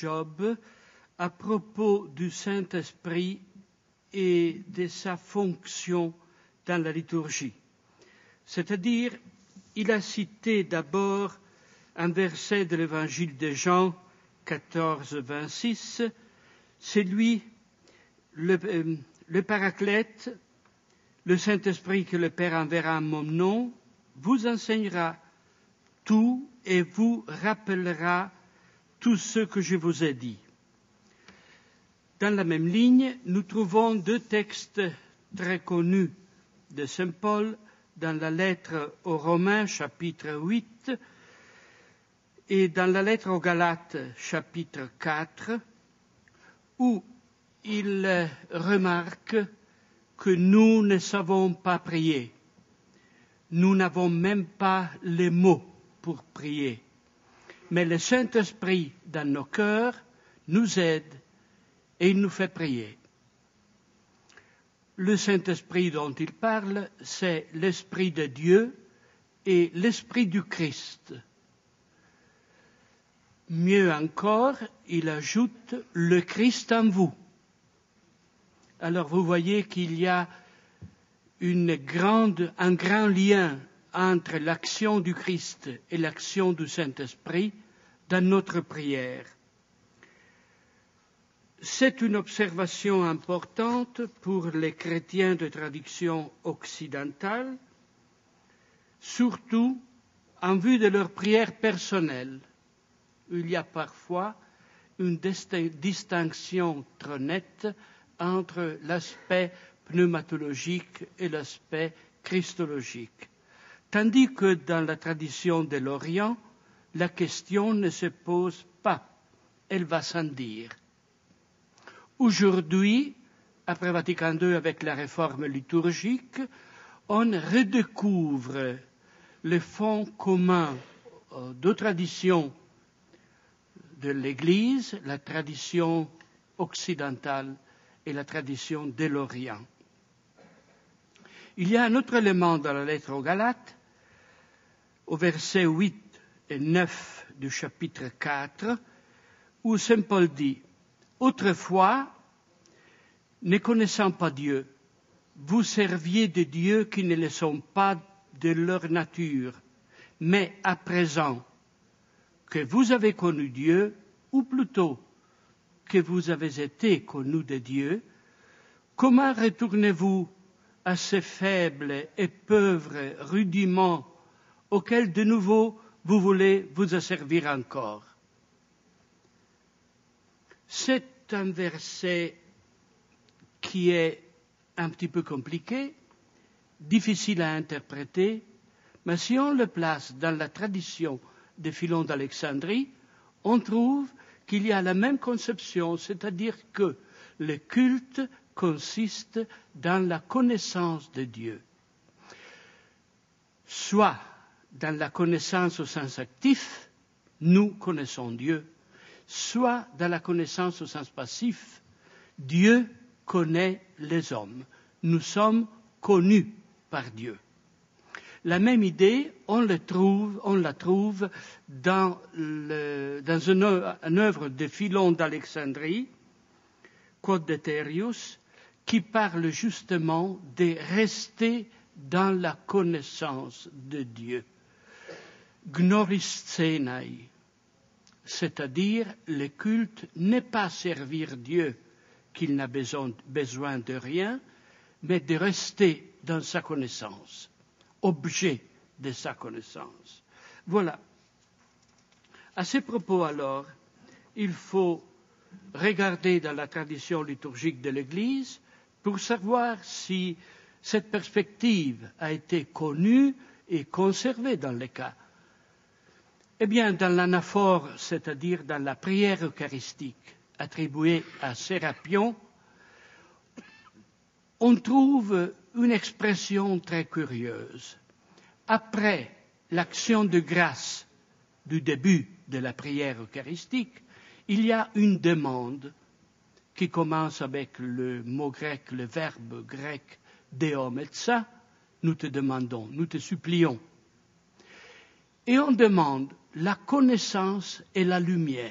Job à propos du Saint-Esprit et de sa fonction dans la liturgie. C'est-à-dire, il a cité d'abord un verset de l'Évangile de Jean 14, 26, c'est lui, le Paraclète, le Saint-Esprit que le Père enverra en mon nom, vous enseignera tout et vous rappellera tout ce que je vous ai dit. Dans la même ligne, nous trouvons deux textes très connus de Saint Paul dans la lettre aux Romains, chapitre 8, et dans la lettre aux Galates, chapitre 4, où il remarque que nous ne savons pas prier. Nous n'avons même pas les mots pour prier. Mais le Saint-Esprit dans nos cœurs nous aide et il nous fait prier. Le Saint-Esprit dont il parle, c'est l'Esprit de Dieu et l'Esprit du Christ. Mieux encore, il ajoute le Christ en vous. Alors vous voyez qu'il y a un grand lien entre l'action du Christ et l'action du Saint-Esprit dans notre prière. C'est une observation importante pour les chrétiens de tradition occidentale, surtout en vue de leur prière personnelle. Il y a parfois une distinction trop nette entre l'aspect pneumatologique et l'aspect christologique. Tandis que dans la tradition de l'Orient, la question ne se pose pas, elle va sans dire. Aujourd'hui, après Vatican II avec la réforme liturgique, on redécouvre le fond commun de traditions de l'Église, la tradition occidentale et la tradition de l'Orient. Il y a un autre élément dans la lettre aux Galates, au verset 8 et 9 du chapitre 4, où Saint Paul dit « Autrefois, ne connaissant pas Dieu, vous serviez des dieux qui ne le sont pas de leur nature, mais à présent que vous avez connu Dieu, ou plutôt que vous avez été connus de Dieu, comment retournez-vous à ces faibles et pauvres rudiments auxquels de nouveau vous voulez vous asservir encore ?» C'est un verset qui est un petit peu compliqué, difficile à interpréter, mais si on le place dans la tradition de Philon d'Alexandrie, on trouve qu'il y a la même conception, c'est-à-dire que le culte consiste dans la connaissance de Dieu. Soit dans la connaissance au sens actif, nous connaissons Dieu, soit dans la connaissance au sens passif, Dieu connaît les hommes. Nous sommes connus par Dieu. La même idée, on la trouve dans une œuvre de Philon d'Alexandrie, Quod Deterius, qui parle justement de rester dans la connaissance de Dieu. Gnoriscenai, c'est-à-dire le culte n'est pas servir Dieu qu'il n'a besoin de rien, mais de rester dans sa connaissance. Objet de sa connaissance. Voilà. À ce propos alors, il faut regarder dans la tradition liturgique de l'Église pour savoir si cette perspective a été connue et conservée dans les cas. Eh bien, dans l'anaphore, c'est-à-dire dans la prière eucharistique attribuée à Sérapion, on trouve une expression très curieuse. Après l'action de grâce du début de la prière eucharistique, il y a une demande qui commence avec le mot grec, le verbe grec deometsa, nous te demandons, nous te supplions. Et on demande la connaissance et la lumière.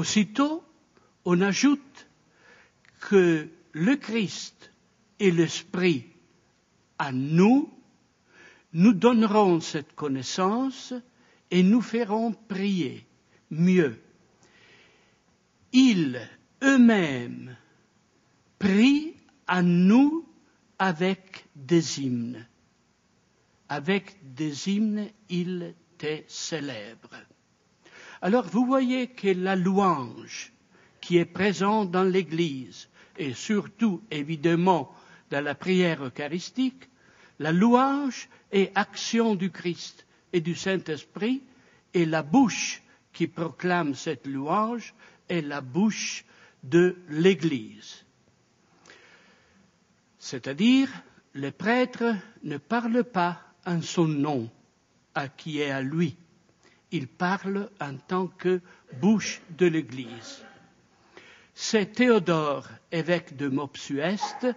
Aussitôt, on ajoute que le Christ et l'Esprit à nous donneront cette connaissance et nous feront prier mieux. Ils eux-mêmes prient à nous avec des hymnes. Avec des hymnes, ils te célèbrent. Alors vous voyez que la louange qui est présente dans l'Église, et surtout évidemment dans la prière eucharistique, la louange est action du Christ et du Saint-Esprit, et la bouche qui proclame cette louange est la bouche de l'Église. C'est-à-dire, le prêtre ne parle pas en son nom, qui est à lui. Il parle en tant que bouche de l'Église. C'est Théodore, évêque de Mopsueste,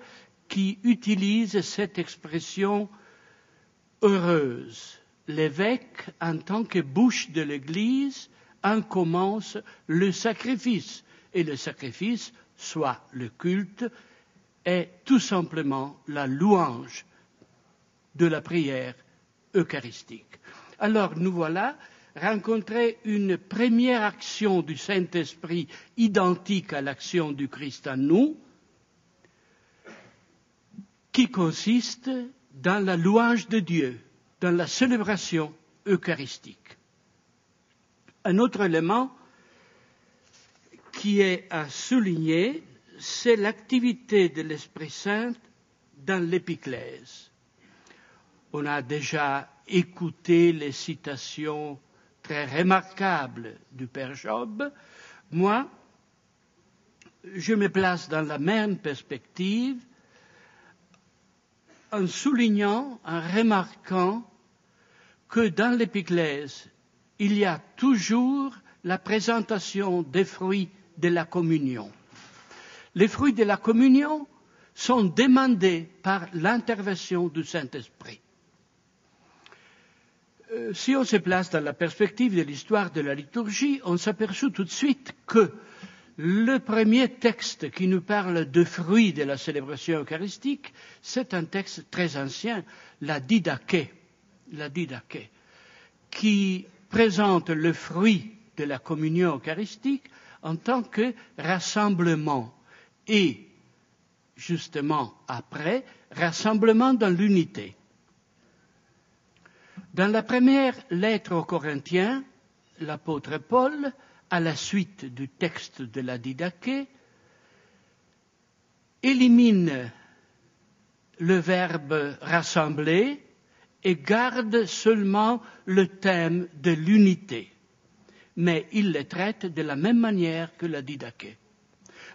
qui utilise cette expression heureuse. L'évêque, en tant que bouche de l'Église, en commence le sacrifice. Et le sacrifice, soit le culte, est tout simplement la louange de la prière eucharistique. Alors nous voilà rencontrer une première action du Saint-Esprit identique à l'action du Christ en nous, qui consiste dans la louange de Dieu, dans la célébration eucharistique. Un autre élément qui est à souligner, c'est l'activité de l'Esprit Saint dans l'épiclèse. On a déjà écouté les citations très remarquables du Père Job. Moi, je me place dans la même perspective en soulignant, en remarquant que dans l'épiclèse, il y a toujours la présentation des fruits de la communion. Les fruits de la communion sont demandés par l'intervention du Saint-Esprit. Si on se place dans la perspective de l'histoire de la liturgie, on s'aperçoit tout de suite que le premier texte qui nous parle de fruits de la célébration eucharistique, c'est un texte très ancien, la Didaché, qui présente le fruit de la communion eucharistique en tant que rassemblement et, justement après, rassemblement dans l'unité. Dans la première lettre aux Corinthiens, l'apôtre Paul, à la suite du texte de la Didaché, élimine le verbe rassembler et garde seulement le thème de l'unité. Mais il le traite de la même manière que la Didaché.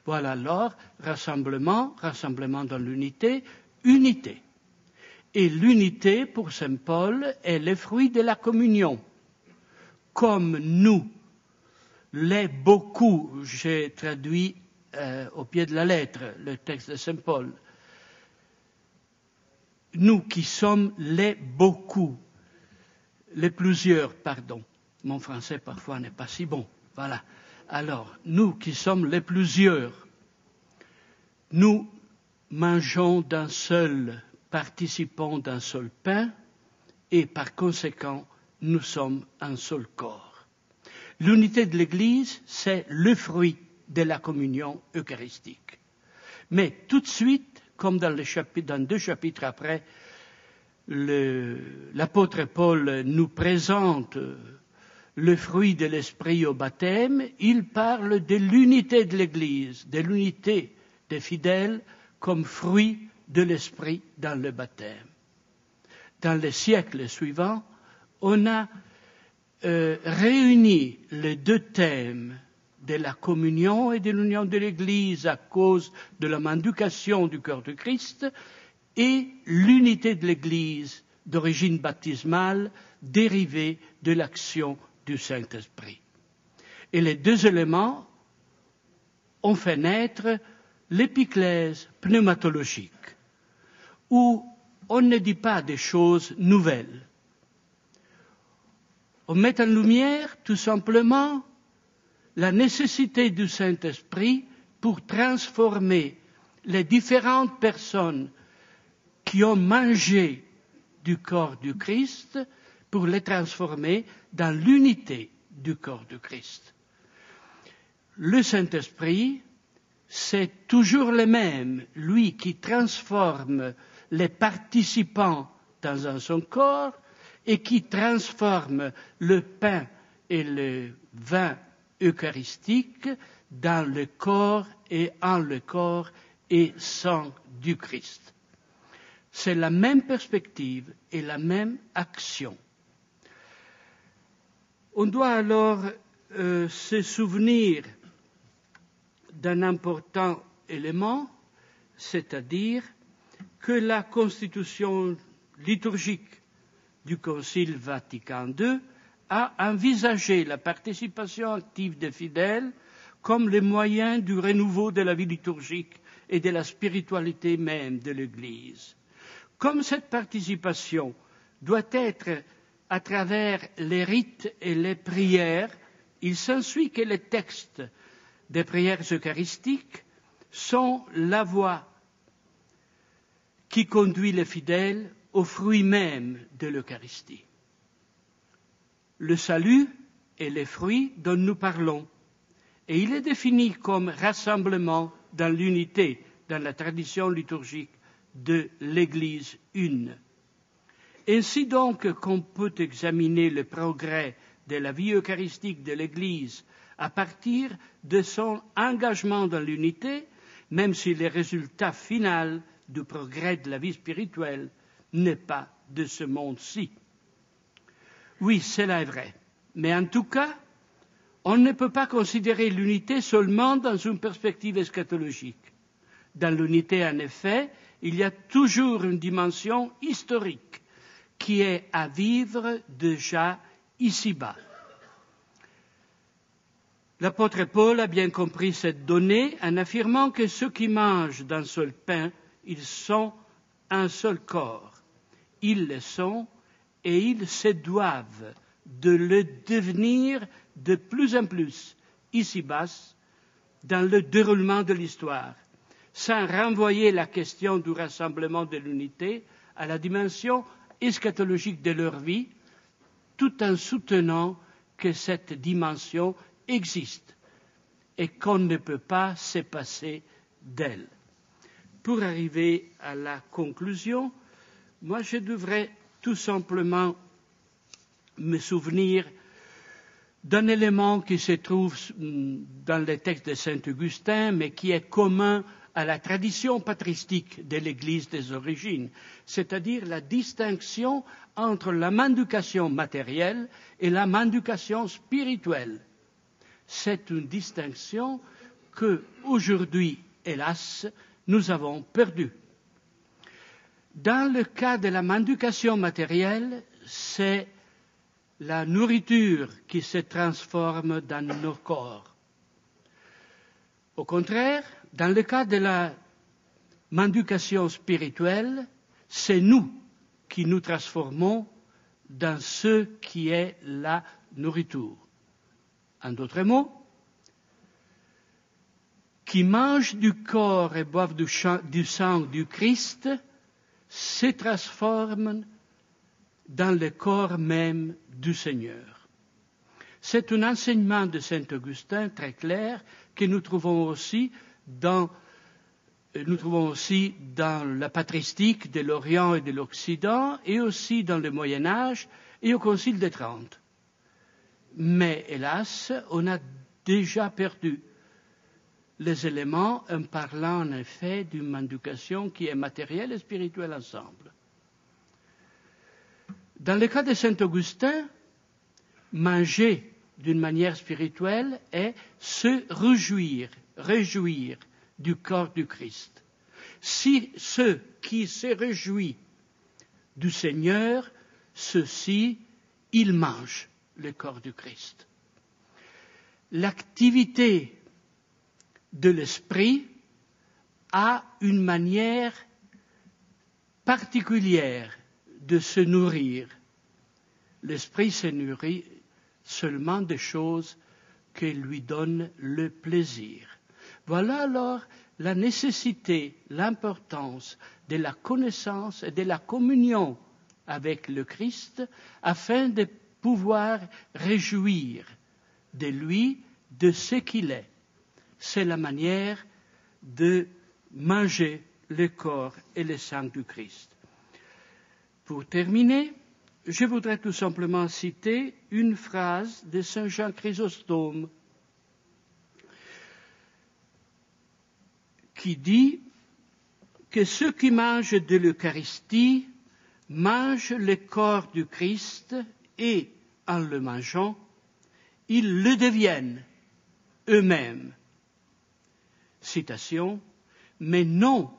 Voilà alors, rassemblement dans l'unité, unité. Et l'unité, pour saint Paul, est le fruit de la communion. Comme nous, les beaucoup, j'ai traduit au pied de la lettre le texte de saint Paul, nous qui sommes les beaucoup, les plusieurs, pardon. Mon français parfois n'est pas si bon. Voilà. Alors, nous qui sommes les plusieurs, nous mangeons d'un seul, participons d'un seul pain, et par conséquent, nous sommes un seul corps. L'unité de l'Église, c'est le fruit de la communion eucharistique. Mais tout de suite, comme dans deux chapitres après, l'apôtre Paul nous présente le fruit de l'Esprit au baptême, il parle de l'unité de l'Église, de l'unité des fidèles comme fruit de l'Esprit dans le baptême. Dans les siècles suivants, on a réuni les deux thèmes de la communion et de l'union de l'Église à cause de la mendication du corps de Christ et l'unité de l'Église d'origine baptismale dérivée de l'action du Saint-Esprit. Et les deux éléments ont fait naître l'épiclèse pneumatologique, où on ne dit pas des choses nouvelles. On met en lumière tout simplement la nécessité du Saint-Esprit pour transformer les différentes personnes qui ont mangé du corps du Christ, pour les transformer dans l'unité du corps du Christ. Le Saint-Esprit, c'est toujours le même, lui qui transforme les participants dans un seul corps et qui transforme le pain et le vin eucharistique dans le corps et en le corps et sang du Christ. C'est la même perspective et la même action. On doit alors se souvenir d'un important élément, c'est-à-dire que la constitution liturgique du Concile Vatican II a envisagé la participation active des fidèles comme le moyen du renouveau de la vie liturgique et de la spiritualité même de l'Église. Comme cette participation doit être à travers les rites et les prières, il s'ensuit que les textes des prières eucharistiques sont la voie qui conduit les fidèles au fruit même de l'Eucharistie. Le salut est le fruit dont nous parlons, et il est défini comme rassemblement dans l'unité, dans la tradition liturgique de l'Église une. Ainsi donc qu'on peut examiner le progrès de la vie eucharistique de l'Église à partir de son engagement dans l'unité, même si le résultat final du progrès de la vie spirituelle n'est pas de ce monde-ci. Oui, cela est vrai, mais en tout cas, on ne peut pas considérer l'unité seulement dans une perspective eschatologique. Dans l'unité, en effet, il y a toujours une dimension historique qui est à vivre déjà ici-bas. L'apôtre Paul a bien compris cette donnée en affirmant que ceux qui mangent d'un seul pain, ils sont un seul corps. Ils le sont et ils se doivent de le devenir de plus en plus ici-bas dans le déroulement de l'histoire, sans renvoyer la question du rassemblement de l'unité à la dimension eschatologique de leur vie, tout en soutenant que cette dimension existe et qu'on ne peut pas se passer d'elle. Pour arriver à la conclusion, moi je devrais tout simplement me souvenir d'un élément qui se trouve dans les textes de saint Augustin, mais qui est commun à la tradition patristique de l'Église des origines, c'est-à-dire la distinction entre la mendication matérielle et la mendication spirituelle. C'est une distinction que, aujourd'hui, hélas, nous avons perdue. Dans le cas de la mendication matérielle, c'est la nourriture qui se transforme dans nos corps. Au contraire, dans le cas de la mendication spirituelle, c'est nous qui nous transformons dans ce qui est la nourriture. En d'autres mots, qui mangent du corps et boivent du sang du Christ se transforment dans le corps même du Seigneur. C'est un enseignement de saint Augustin très clair que nous trouvons aussi dans la patristique de l'Orient et de l'Occident, et aussi dans le Moyen Âge et au Concile de Trente. Mais hélas, on a déjà perdu les éléments en parlant en effet d'une mendication qui est matérielle et spirituelle ensemble. Dans le cas de saint Augustin, manger d'une manière spirituelle est se réjouir du corps du Christ. Si ceux qui se réjouissent du Seigneur, ceux-ci, ils mangent le corps du Christ. L'activité de l'esprit a une manière particulière de se nourrir. L'esprit se nourrit seulement des choses qui lui donne le plaisir. Voilà alors la nécessité, l'importance de la connaissance et de la communion avec le Christ afin de pouvoir réjouir de lui, de ce qu'il est. C'est la manière de manger le corps et le sang du Christ. Pour terminer, je voudrais tout simplement citer une phrase de Saint Jean Chrysostome qui dit que ceux qui mangent de l'Eucharistie mangent le corps du Christ et, en le mangeant, ils le deviennent eux-mêmes. Citation, mais non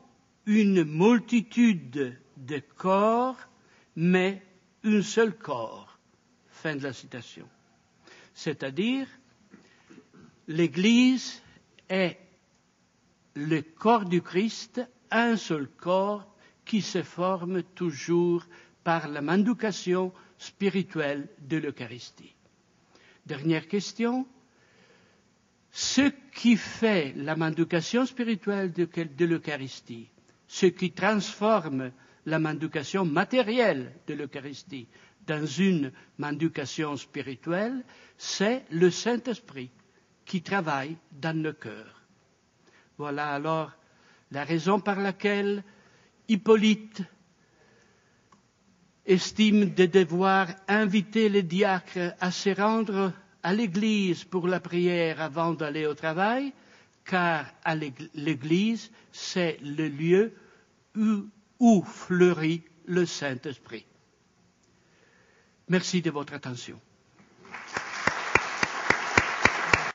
une multitude de corps, mais un seul corps. Fin de la citation. C'est-à-dire, l'Église est le corps du Christ, un seul corps qui se forme toujours par la mendication spirituelle de l'Eucharistie. Dernière question. Ce qui fait la mendication spirituelle de l'Eucharistie, ce qui transforme la mendication matérielle de l'Eucharistie dans une mendication spirituelle, c'est le Saint-Esprit qui travaille dans nos cœurs. Voilà alors la raison par laquelle Hippolyte estime de devoir inviter les diacres à se rendre à l'église pour la prière avant d'aller au travail, car à l'église, c'est le lieu où fleurit le Saint-Esprit. Merci de votre attention.